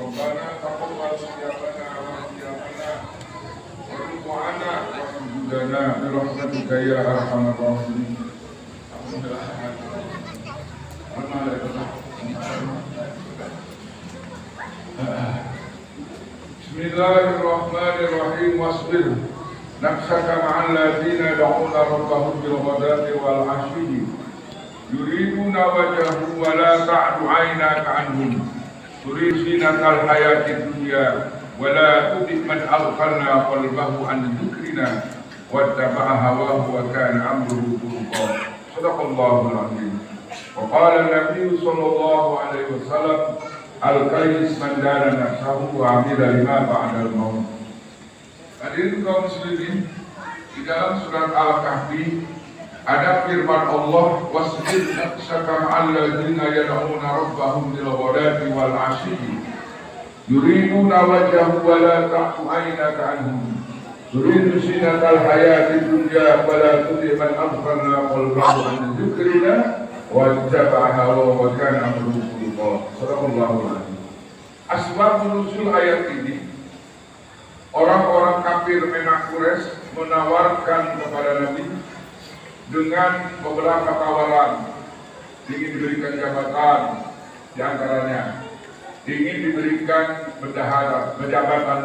ربنا تقبل صيامنا وصيامنا وركوعنا وسجودنا برحمتك يا ارحم الراحمين. Bismillahirrahmanirrahim. Wasbir nafsaka ma'al ladzina yad'una rabbahum bil ghadati wal 'ashyi yuriduna wajhahu wa la ta'du 'aynaka 'anhum turid zinatal hayatid dunya wa la tuti' man aghfalna qalbahu an dzikrina wattaba'a hawahu wa kana amruhu furqa. Shadaqallahul 'azim. Wa qala an-nabiy sallallahu alaihi wasallam al-qais man dana nafsahu wa 'amila lima ba'dal maut. Hadirin kaum muslimin, di dalam surat Al-Kahfi ada firman Allah, wasbir nafsaka ma'al ladzina yad'una rabbahum bil ghadati wal 'ashyi yuriduna wajhahu wa la ta'tu 'aynaka 'anhum turidu zinatal hayatid dunya wa la tuti' man aghfalna qalbahu an dzikrina wattaba'a hawahu wa kana amruhu furqa. Shadaqallahul 'azim. Asbab nuzul ayat ini, orang-orang kafir Menak Quraisy menawarkan kepada Nabi dengan beberapa tawaran, ingin diberikan jabatan, diantaranya ingin diberikan jabatan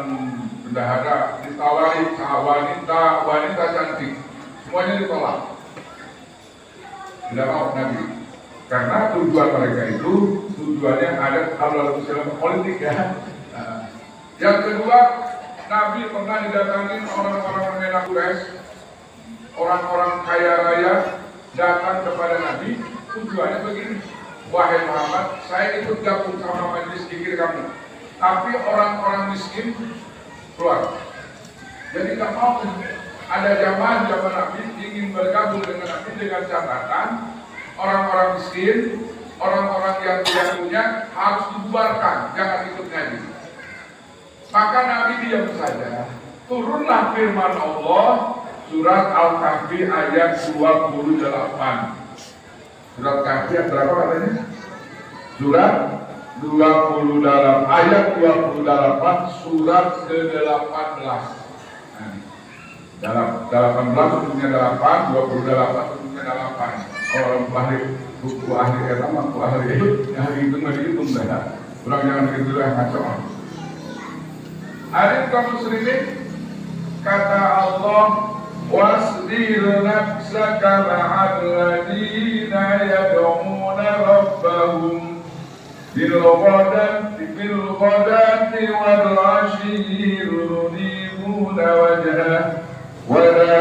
bendahara, ditawari wanita cantik, semuanya ditolak. Tidak mau Nabi, karena tujuan mereka itu tujuannya ada kalau dalam politik ya. Yang kedua, Nabi pernah didatangin orang-orang Menak Quraisy, orang-orang kaya raya datang kepada Nabi, tujuannya begini, wahai Muhammad, saya ikut gabung sama majelis zikir kamu, tapi orang-orang miskin keluar. Jadi tak mau ada zaman Nabi ingin bergabung dengan Nabi dengan catatan orang-orang miskin, orang-orang yang tidak punya harus dibubarkan, jangan ikut Nabi. Maka Nabi diam saja. Turunlah firman Allah, surat Al-Kahfi ayat 28. Surat Kahfi ayat berapa katanya? Surat 28 ayat 28 surat ke-18. Dalam 18 bentuknya 8, 28 bentuknya 8. Orang ahli buku ahli etama, buku ahli itu nggak dihitung dah. Orang jangan begitu lah ngaco. Hadirin kaum muslimin, kata Allah, wasbir nafsaka ma'al ladzina yad'una rabbahum bil ghadati wal 'ashyi yuriduna wajhahu wa la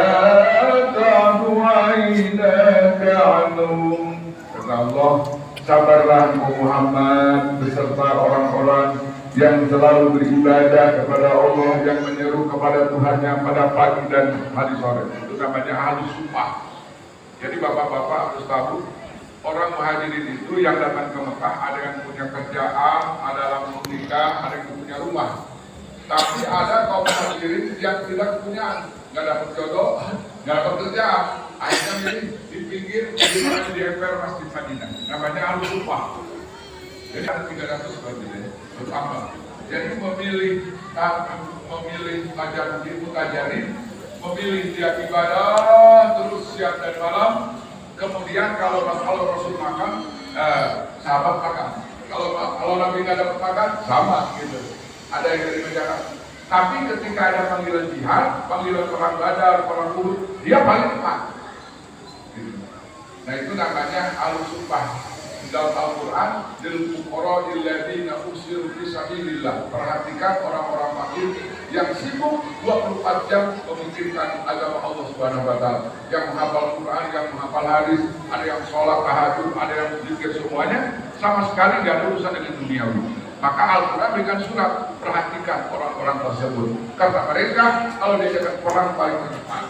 ta'du 'aynaka 'anhum. Kata Allah, sabarlah Muhammad beserta orang-orang yang selalu beribadah kepada Allah, yang menyeru kepada Tuhannya pada pagi dan hari sore. Itu namanya ahli sumpah. Jadi bapak-bapak harus tahu, orang muhajirin itu yang datang ke Mekah ada yang punya kerjaan, ada yang menikah, ada yang punya rumah. Tapi ada kaum muhajirin yang tidak punya, nggak dapat jodoh, nggak dapat kerjaan. Akhirnya jadi di pinggir, di emper Masjid Madinah. Namanya ahli sumpah. Jadi ada 300 sebagainya. Pertama, jadi memilih ajaran mutajarin, memilih dia ibadah terus siang dan malam. Kemudian kalau Rasul makan, sahabat makan. Kalau Nabi nggak dapat makan, sama gitu. Ada yang dari masyarakat. Tapi ketika ada panggilan jihad, panggilan perang Badar, perang Uhud, dia paling depan. Gitu. Nah itu namanya al-sumpah. Dalam Al-Quran, lil fuqara alladziina usiru fi sabilillah. Perhatikan orang-orang fakir yang sibuk 24 jam memikirkan agama Allah Subhanahu wa taala, yang menghafal Quran, yang menghafal hadis, ada yang sholat tahajud, ada yang zikir, semuanya sama sekali nggak ada urusan dengan duniawi. Maka Al-Quran berikan surat, perhatikan orang-orang tersebut. Kata mereka, kalau diajak perang paling ke depan.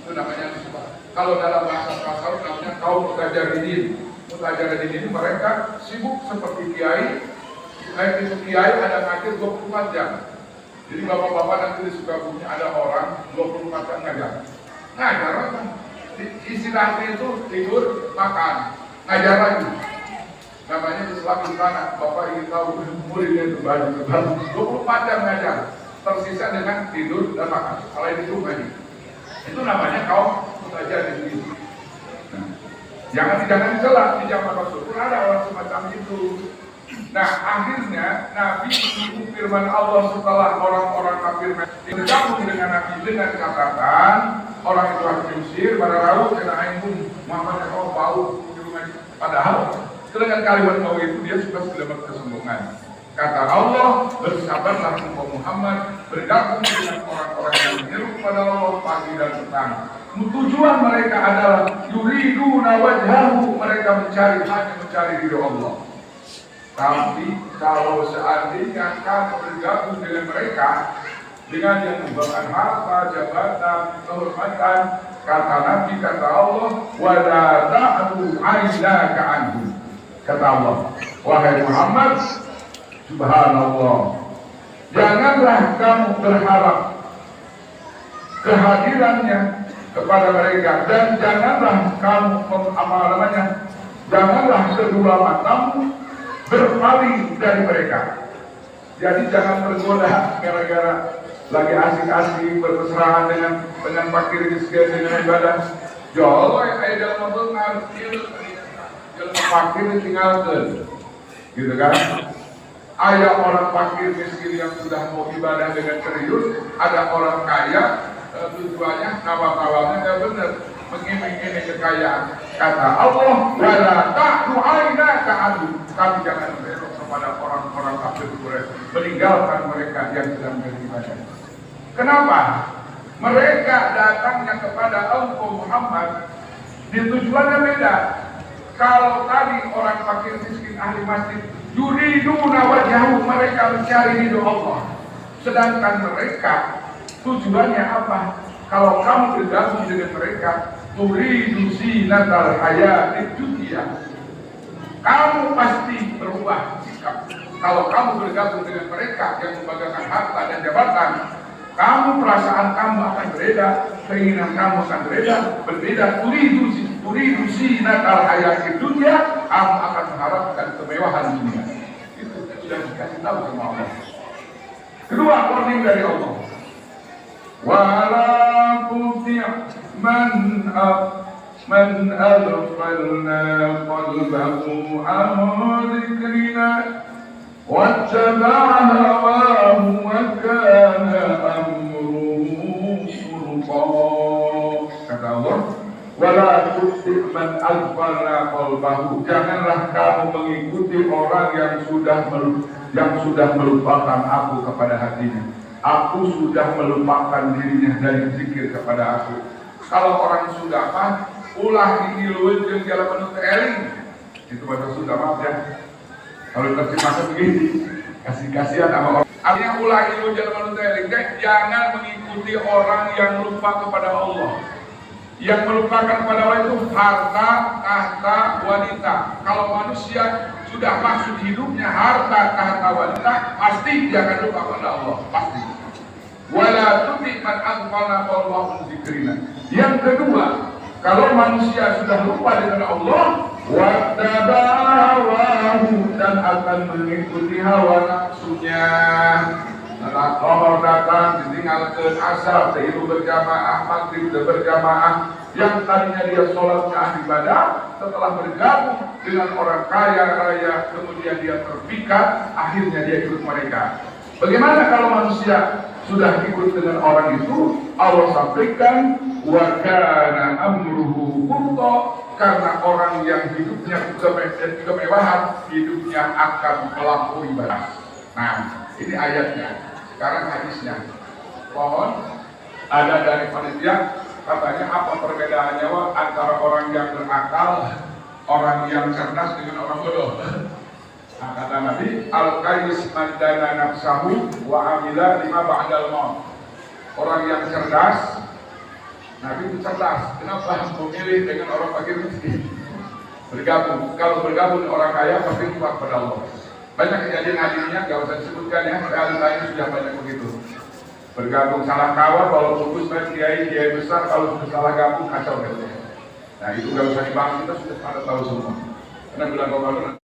Itu namanya sumpah. Kalau dalam bahasa tasawuf namanya kaum mutajaridin. Mutajaridin ini mereka sibuk seperti kiai. Itu kiai ada ngajar 24 jam. Jadi bapak-bapak nanti di Sukabumi ada orang 24 jam ngajar. Ngajar apa? Istilahnya itu tidur, makan, ngajar lagi. namanya Islam di sana. Bapak ingin tahu muridnya itu banyak banget, 24 jam ngajar, tersisa dengan tidur dan makan. Selain itu ngaji. Itu namanya kaum belajar di sini. Nah, jangan celah di zaman Rasul ada orang semacam itu. Nah, akhirnya Nabi menunggu firman Allah setelah orang-orang kafir bergabung dengan Nabi dengan catatan orang itu harus diusir pada raut karena Ainun Muhammad yang bau. Padahal dengan kalimat bau itu dia sudah dapat kesombongan. Kata Allah, bersabarlah engkau Muhammad, bergabung dengan orang-orang yang menyeru kepada Allah pagi dan petang. Tujuan mereka adalah yuriduna wajhahu, mereka hanya mencari ridho Allah. Tapi kalau seandainya kamu bergabung dengan mereka dengan yang membawakan harta, jabatan, kehormatan, kata Nabi, kata Allah, wala ta'du 'ainaka anhum. Kata Allah, wahai Muhammad, subhanallah, janganlah kamu berharap kehadirannya kepada mereka dan janganlah kamu janganlah kedua matamu berpaling dari mereka. Jadi jangan tergoda gara-gara lagi asik-asik bermesraan dengan fakir miskin dengan ibadah. Jauh ayat dalam motor ngartil dalam fakir tinggalkan, gitu kan? Ada orang fakir miskin yang sudah mau ibadah dengan serius, ada orang kaya tujuannya nawar-nawarnya nggak benar, mengiming-iming kekayaan. Kata Allah, wala ta'du 'ainaka anhum, kami jangan berelok kepada orang-orang kafir Quraisy, meninggalkan mereka yang sedang beribadah. Kenapa? Mereka datangnya kepada engkau Muhammad, tujuannya beda. Kalau tadi orang fakir miskin ahli masjid, yuriduna wajhahu, mereka mencari ridho Allah. Sedangkan mereka tujuannya apa? Kalau kamu bergabung dengan mereka, turidu zinatal hayatid dunya, kamu pasti berubah sikap. Kalau kamu bergabung dengan mereka yang membanggakan harta dan jabatan, kamu perasaan kamu akan berbeda, keinginan kamu akan berbeda. Turidu zinatal hayatid dunya, kamu akan mengharapkan kemewahan dunia. Itu sudah dikasih tahu sama Allah. Kedua, warning dari Allah. Wala tuti' man aghfalna qalbahu an dhikrina wattaba'a hawahu wa kana amruhu furqa. Kata Allah, wala tuti' man aghfalna qalbahu, janganlah kamu mengikuti orang yang sudah melupakan aku kepada hatinya. Aku sudah melupakan dirinya dari zikir kepada aku. Kalau orang sudah ulah ini luwih jeung jalan menuju eling. Itu bahasa Sunda maaf ya. Kalau terjemahkan begini, kasih-kasihan sama orang. Artinya ulah ini luwih jalan menuju eling. Jangan mengikuti orang yang lupa kepada Allah. Yang melupakan kepada Allah itu harta, tahta, wanita. Kalau manusia sudah maksud hidupnya harta, tahta, wanita, pasti dia akan lupa kepada Allah, pasti. Wala tuti' man aghfalna qalbahu an dzikrina. Yang kedua, kalau manusia sudah lupa dengan Allah, wattaba'a hawahu, dan akan mengikuti hawa nafsunya. Setelah Zuhur datang, ditinggalkan asar, tidur berjamaah, maghrib berjamaah. Yang tadinya dia sholatnya ahli ibadah, setelah bergabung dengan orang kaya raya, kemudian dia terpikat, akhirnya dia ikut mereka. Bagaimana kalau manusia sudah ikut dengan orang itu? Allah sampaikan, wa kana amruhu furqa, karena orang yang hidupnya kemewahan, hidupnya akan melampaui batas. Nah, ini ayatnya. Sekarang hadisnya. Mohon ada dari panitia, katanya apa perbedaannya antara orang yang berakal, orang yang cerdas dengan orang bodoh? Nah, kata Nabi, al-qais man dana nafsahu wa amila lima ba'dal maut. Orang yang cerdas, Nabi itu cerdas. Kenapa memilih dengan orang fakir miskin? Bergabung. Kalau bergabung dengan orang kaya pasti lupa kepada Allah. Banyak kejadian hadisnya, gak usah disebutkan ya, realitanya sudah banyak begitu. Bergabung salah kawan, kalau putus kiai besar, kalau sudah salah gabung kacau gitu. Nah itu gak usah dibahas, kita sudah pada tahu semua. Karena bilang